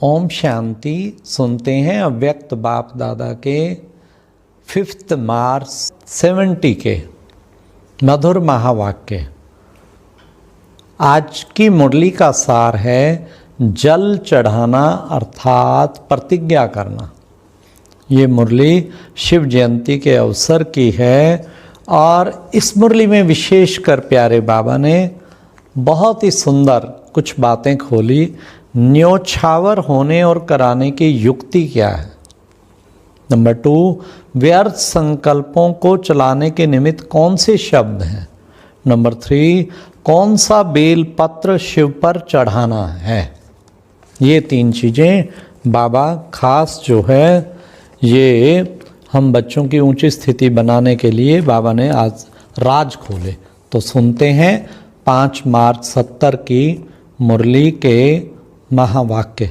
ओम शांति। सुनते हैं अव्यक्त बाप दादा के 5 मार्च 70 के मधुर महावाक्य। आज की मुरली का सार है जल चढ़ाना अर्थात प्रतिज्ञा करना। ये मुरली शिव जयंती के अवसर की है और इस मुरली में विशेषकर प्यारे बाबा ने बहुत ही सुंदर कुछ बातें खोली। न्योछावर होने और कराने की युक्ति क्या है। नंबर 2, व्यर्थ संकल्पों को चलाने के निमित्त कौन से शब्द हैं। नंबर 3, कौन सा बेल पत्र शिव पर चढ़ाना है। ये 3 चीज़ें बाबा खास जो है ये हम बच्चों की ऊंची स्थिति बनाने के लिए बाबा ने आज राज खोले। तो सुनते हैं 5 मार्च 70 की मुरली के महावाक्य।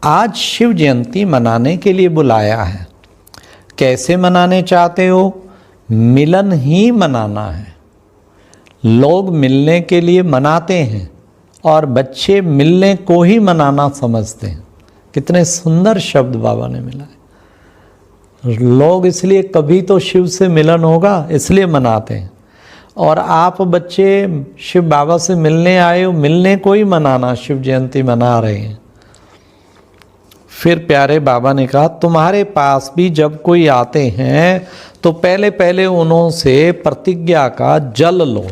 आज शिव जयंती मनाने के लिए बुलाया है। कैसे मनाने चाहते हो? मिलन ही मनाना है। लोग मिलने के लिए मनाते हैं और बच्चे मिलने को ही मनाना समझते हैं। कितने सुंदर शब्द बाबा ने मिला है। लोग इसलिए कभी तो शिव से मिलन होगा इसलिए मनाते हैं, और आप बच्चे शिव बाबा से मिलने आए हो, मिलने को ही मनाना, शिव जयंती मना रहे हैं। फिर प्यारे बाबा ने कहा तुम्हारे पास भी जब कोई आते हैं तो पहले पहले उन्होंने प्रतिज्ञा का जल लो।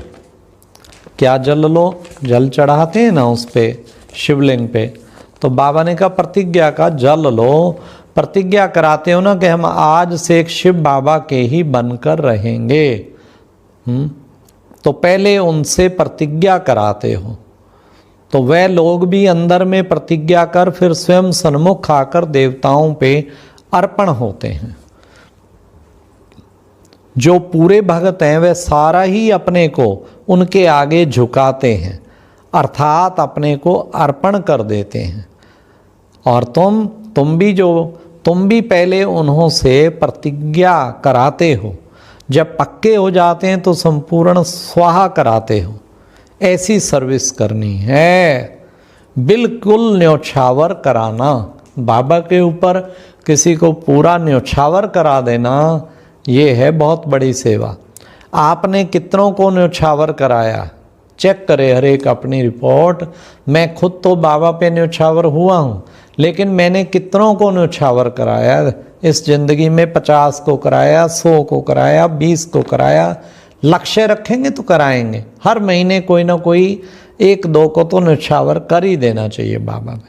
क्या जल लो? जल चढ़ाते हैं ना उस पे, शिवलिंग पे। तो बाबा ने कहा प्रतिज्ञा का जल लो। प्रतिज्ञा कराते हो ना कि हम आज से एक शिव बाबा के ही बनकर रहेंगे। तो पहले उनसे प्रतिज्ञा कराते हो। तो वह लोग भी अंदर में प्रतिज्ञा कर फिर स्वयं सन्मुख आकर देवताओं पे अर्पण होते हैं। जो पूरे भगत हैं वह सारा ही अपने को उनके आगे झुकाते हैं, अर्थात अपने को अर्पण कर देते हैं। और तुम भी पहले उन्हों से प्रतिज्ञा कराते हो। जब पक्के हो जाते हैं तो संपूर्ण स्वाहा कराते हो। ऐसी सर्विस करनी है, बिल्कुल न्योछावर कराना। बाबा के ऊपर किसी को पूरा न्योछावर करा देना, ये है बहुत बड़ी सेवा। आपने कितनों को न्योछावर कराया? चेक करे हर एक अपनी रिपोर्ट। मैं खुद तो बाबा पे न्योछावर हुआ हूँ, लेकिन मैंने कितनों को न्योछावर कराया इस ज़िंदगी में? 50 को कराया, 100 को कराया, 20 को कराया। लक्ष्य रखेंगे तो कराएंगे। हर महीने कोई ना कोई 1-2 को तो न्योछावर कर ही देना चाहिए बाबा में।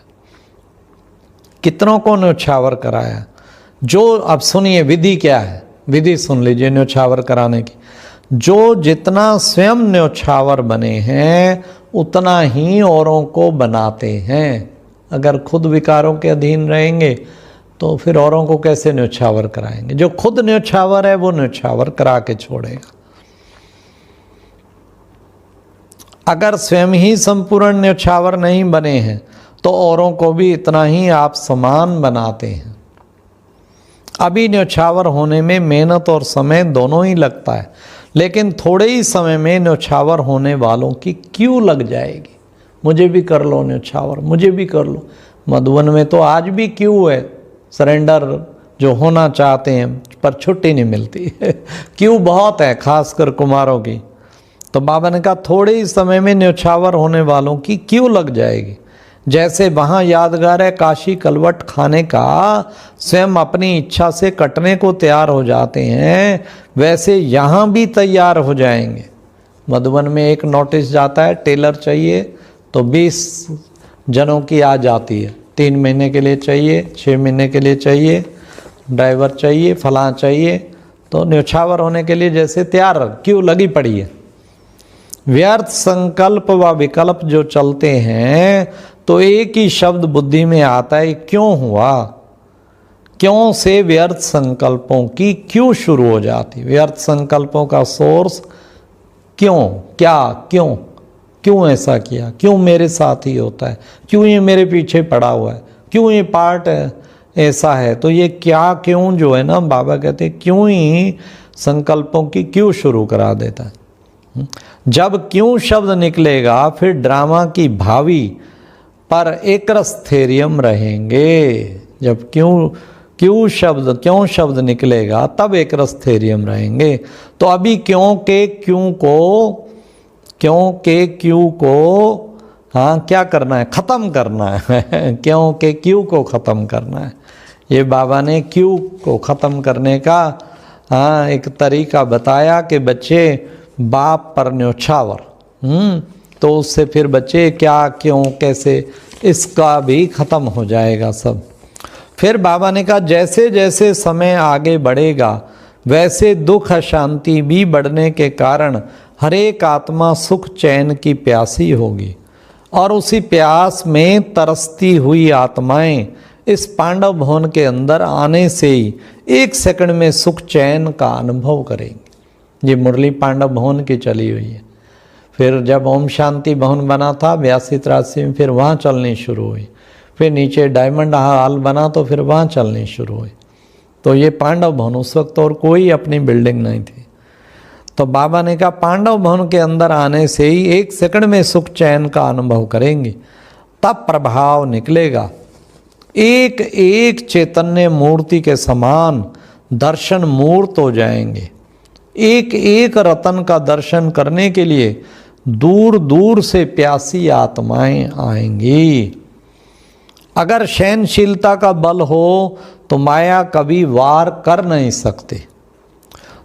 कितनों को न्योछावर कराया? जो अब सुनिए विधि क्या है, विधि सुन लीजिए न्योछावर कराने की। जो जितना स्वयं न्योछावर बने हैं उतना ही औरों को बनाते हैं। अगर खुद विकारों के अधीन रहेंगे तो फिर औरों को कैसे न्योछावर कराएंगे? जो खुद न्योछावर है वो न्योछावर करा के छोड़ेगा। अगर स्वयं ही संपूर्ण न्योछावर नहीं बने हैं तो औरों को भी इतना ही आप समान बनाते हैं। अभी न्योछावर होने में मेहनत और समय दोनों ही लगता है, लेकिन थोड़े ही समय में न्योछावर होने वालों की क्यों लग जाएगी। मुझे भी कर लो न्योछावर, मुझे भी कर लो। मधुबन में तो आज भी क्यों है, सरेंडर जो होना चाहते हैं पर छुट्टी नहीं मिलती क्यों बहुत है, खासकर कुमारों की। तो बाबा ने कहा थोड़े ही समय में न्योछावर होने वालों की क्यों लग जाएगी। जैसे वहाँ यादगार है काशी कलवट खाने का, स्वयं अपनी इच्छा से कटने को तैयार हो जाते हैं, वैसे यहाँ भी तैयार हो जाएंगे। मधुबन में एक नोटिस जाता है टेलर चाहिए तो 20 जनों की आ जाती है। 3 महीने के लिए चाहिए, 6 महीने के लिए चाहिए, ड्राइवर चाहिए, फलां चाहिए। तो न्योछावर होने के लिए जैसे तैयार क्यों लगी पड़ी है। व्यर्थ संकल्प व विकल्प जो चलते हैं तो एक ही शब्द बुद्धि में आता है, क्यों हुआ। क्यों से व्यर्थ संकल्पों की क्यों शुरू हो जाती। व्यर्थ संकल्पों का सोर्स क्यों, क्या, क्यों, क्यों ऐसा किया, क्यों मेरे साथ ही होता है, क्यों ये मेरे पीछे पड़ा हुआ है, क्यों ये पार्ट ऐसा है। तो ये क्या क्यों जो है ना, बाबा कहते हैं क्यों ही संकल्पों की क्यों शुरू करा देता है। जब क्यों शब्द निकलेगा फिर ड्रामा की भावी पर एकरस्थेरियम रहेंगे। जब क्यों शब्द निकलेगा तब एकरस्थेरियम रहेंगे। तो अभी क्यों के क्यों को हाँ क्या करना है, ख़त्म करना है क्यों के क्यों को ख़त्म करना है। ये बाबा ने क्यों को ख़त्म करने का हाँ एक तरीका बताया कि बच्चे बाप पर न्योछावर, तो उससे फिर बच्चे क्या क्यों कैसे इसका भी ख़त्म हो जाएगा सब। फिर बाबा ने कहा जैसे जैसे समय आगे बढ़ेगा वैसे दुख अशांति भी बढ़ने के कारण हर एक आत्मा सुख चैन की प्यासी होगी, और उसी प्यास में तरसती हुई आत्माएं इस पांडव भवन के अंदर आने से ही एक सेकंड में सुख चैन का अनुभव करेंगे। ये मुरली पांडव भवन की चली हुई है। फिर जब ओम शांति भवन बना था 82-83 में, फिर वहाँ चलनी शुरू हुई। फिर नीचे डायमंड हॉल बना तो फिर वहाँ चलनी शुरू हुई। तो ये पांडव भवन उस वक्त और कोई अपनी बिल्डिंग नहीं थी। तो बाबा ने कहा पांडव भवन के अंदर आने से ही एक सेकंड में सुख चैन का अनुभव करेंगे, तब प्रभाव निकलेगा। एक एक चैतन्य मूर्ति के समान दर्शन मूर्त हो जाएंगे। एक एक रतन का दर्शन करने के लिए दूर दूर से प्यासी आत्माएं आएंगी। अगर सहनशीलता का बल हो तो माया कभी वार कर नहीं सकते।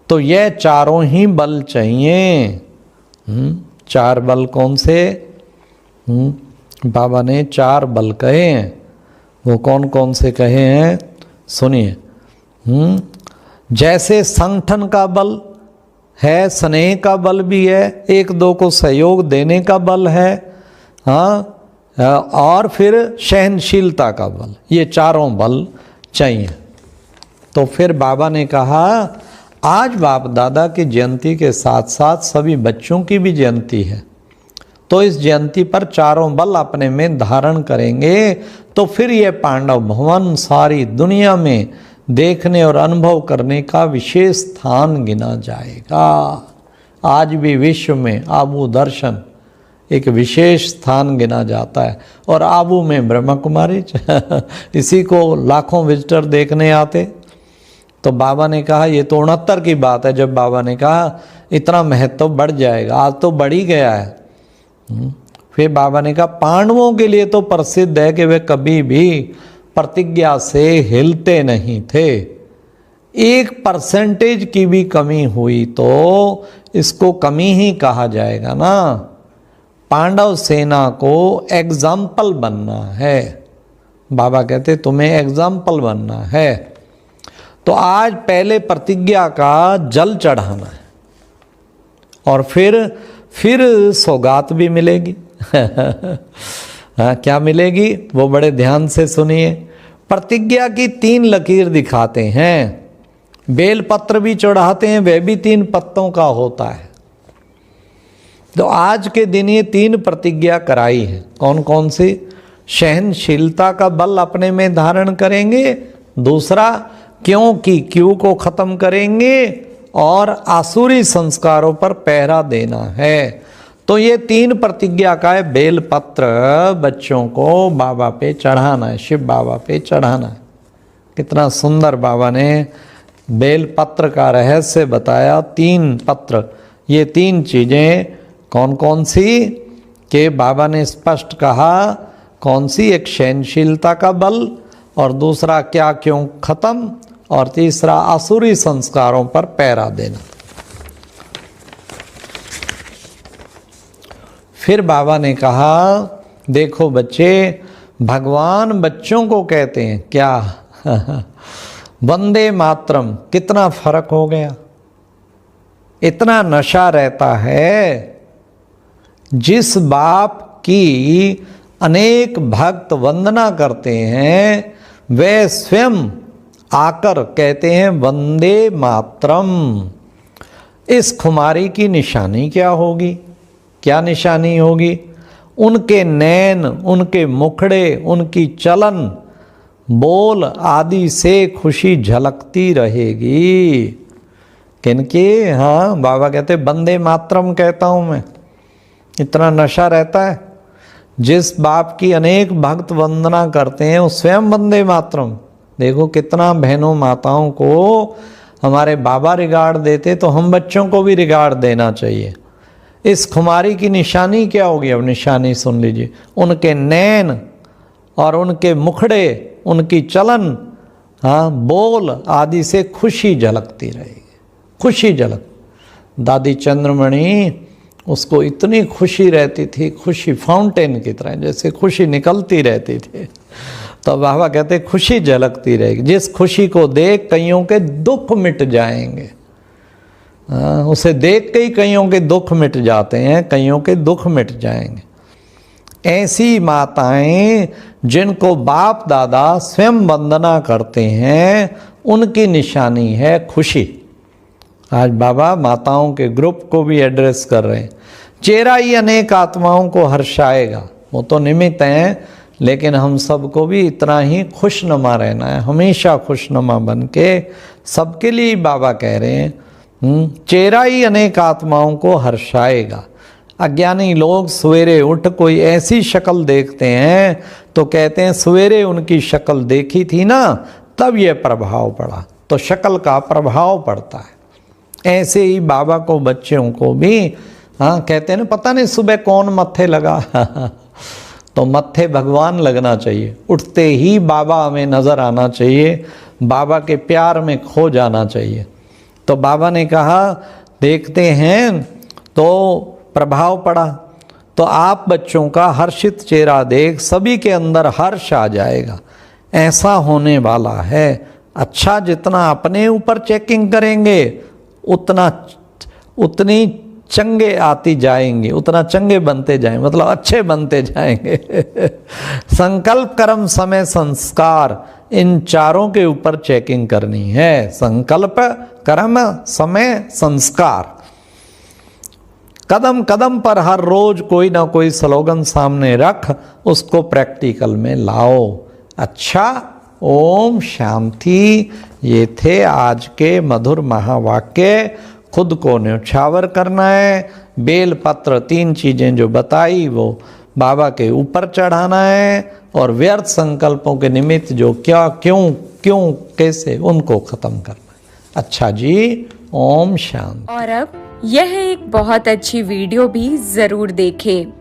तो यह चारों ही बल चाहिए। चार बल कौन से? बाबा ने 4 बल कहे हैं। वो कौन कौन से कहे हैं सुनिए। जैसे संगठन का बल है, स्नेह का बल भी है, एक दो को सहयोग देने का बल है, हाँ, और फिर सहनशीलता का बल, ये चारों बल चाहिए। तो फिर बाबा ने कहा आज बाप दादा की जयंती के साथ साथ सभी बच्चों की भी जयंती है, तो इस जयंती पर चारों बल अपने में धारण करेंगे तो फिर ये पांडव भवन सारी दुनिया में देखने और अनुभव करने का विशेष स्थान गिना जाएगा। आज भी विश्व में आबू दर्शन एक विशेष स्थान गिना जाता है, और आबू में ब्रह्मा कुमारी इसी को लाखों विजिटर देखने आते। तो बाबा ने कहा ये तो 69 की बात है जब बाबा ने कहा इतना महत्व बढ़ जाएगा, आज तो बढ़ ही गया है। फिर बाबा ने कहा पांडवों के लिए तो प्रसिद्ध है कि वे कभी भी प्रतिज्ञा से हिलते नहीं थे। 1% की भी कमी हुई तो इसको कमी ही कहा जाएगा ना। पांडव सेना को एग्जाम्पल बनना है। बाबा कहते तुम्हें एग्जाम्पल बनना है। तो आज पहले प्रतिज्ञा का जल चढ़ाना है, और फिर सौगात भी मिलेगी हाँ क्या मिलेगी वो बड़े ध्यान से सुनिए। प्रतिज्ञा की 3 लकीर दिखाते हैं, बेलपत्र भी चढ़ाते हैं, वह भी 3 पत्तों का होता है। तो आज के दिन ये 3 प्रतिज्ञा कराई है। कौन कौन सी? सहनशीलता का बल अपने में धारण करेंगे, दूसरा क्यों को खत्म करेंगे, और आसुरी संस्कारों पर पहरा देना है। तो ये 3 प्रतिज्ञा का है। बेलपत्र बच्चों को बाबा पे चढ़ाना है, शिव बाबा पे चढ़ाना है। कितना सुंदर बाबा ने बेलपत्र का रहस्य बताया। 3 पत्र, ये 3 चीजें कौन कौन सी के बाबा ने स्पष्ट कहा। कौन सी? एक सहनशीलता का बल, और दूसरा क्या क्यों खत्म, और तीसरा आसुरी संस्कारों पर पहरा देना। फिर बाबा ने कहा देखो बच्चे, भगवान बच्चों को कहते हैं क्या वंदे मातरम। कितना फर्क हो गया। इतना नशा रहता है। जिस बाप की अनेक भक्त वंदना करते हैं वे स्वयं आकर कहते हैं वंदे मातरम। इस खुमारी की निशानी क्या होगी? क्या निशानी होगी? उनके नैन, उनके मुखड़े, उनकी चलन, बोल आदि से खुशी झलकती रहेगी। किनकी? हाँ, बाबा कहते वंदे मातरम कहता हूँ मैं। इतना नशा रहता है। जिस बाप की अनेक भक्त वंदना करते हैं वो स्वयं वंदे मातरम। देखो कितना बहनों माताओं को हमारे बाबा रिगार्ड देते, तो हम बच्चों को भी रिगार्ड देना चाहिए। इस खुमारी की निशानी क्या होगी? अब निशानी सुन लीजिए। उनके नैन और उनके मुखड़े, उनकी चलन, हाँ, बोल आदि से खुशी झलकती रहेगी, खुशी झलक। दादी चंद्रमणि, उसको इतनी खुशी रहती थी, खुशी फाउंटेन की तरह, जैसे खुशी निकलती रहती थी। तो बाबा कहते खुशी झलकती रहेगी। जिस खुशी को देख कईयों के दुख मिट जाएंगे। उसे देख के ही कईयों के दुख मिट जाते हैं, कईयों के दुख मिट जाएंगे। ऐसी माताएं जिनको बाप दादा स्वयं वंदना करते हैं, उनकी निशानी है खुशी। आज बाबा माताओं के ग्रुप को भी एड्रेस कर रहे हैं। चेहरा ही अनेक आत्माओं को हर्षाएगा। वो तो निमित्त हैं, लेकिन हम सबको भी इतना ही खुशनुमा रहना है, हमेशा खुशनुमा बन के। सबके लिए बाबा कह रहे हैं, चेहरा ही अनेक आत्माओं को हर्षाएगा। अज्ञानी लोग सवेरे उठ कोई ऐसी शक्ल देखते हैं तो कहते हैं सवेरे उनकी शक्ल देखी थी ना, तब ये प्रभाव पड़ा। तो शक्ल का प्रभाव पड़ता है। ऐसे ही बाबा को, बच्चों को भी, हाँ, कहते हैं ना, पता नहीं सुबह कौन मत्थे लगा तो मत्थे भगवान लगना चाहिए। उठते ही बाबा हमें नज़र आना चाहिए, बाबा के प्यार में खो जाना चाहिए। तो बाबा ने कहा देखते हैं तो प्रभाव पड़ा। तो आप बच्चों का हर्षित चेहरा देख सभी के अंदर हर्ष आ जाएगा। ऐसा होने वाला है। अच्छा, जितना अपने ऊपर चेकिंग करेंगे उतनी चंगे आती जाएंगे, उतना चंगे बनते जाएंगे, मतलब अच्छे बनते जाएंगे। संकल्प, कर्म, समय, संस्कार, इन चारों के ऊपर चेकिंग करनी है। संकल्प, कर्म, समय, संस्कार। कदम कदम पर हर रोज कोई ना कोई स्लोगन सामने रख, उसको प्रैक्टिकल में लाओ। अच्छा, ओम शांति। ये थे आज के मधुर महावाक्य। खुद को न्यौछावर करना है। बेल पत्र, 3 चीज़ें जो बताई वो बाबा के ऊपर चढ़ाना है, और व्यर्थ संकल्पों के निमित्त जो क्या, क्यों, कैसे, उनको खत्म करना है। अच्छा जी, ओम शांति। और अब यह एक बहुत अच्छी वीडियो भी जरूर देखें।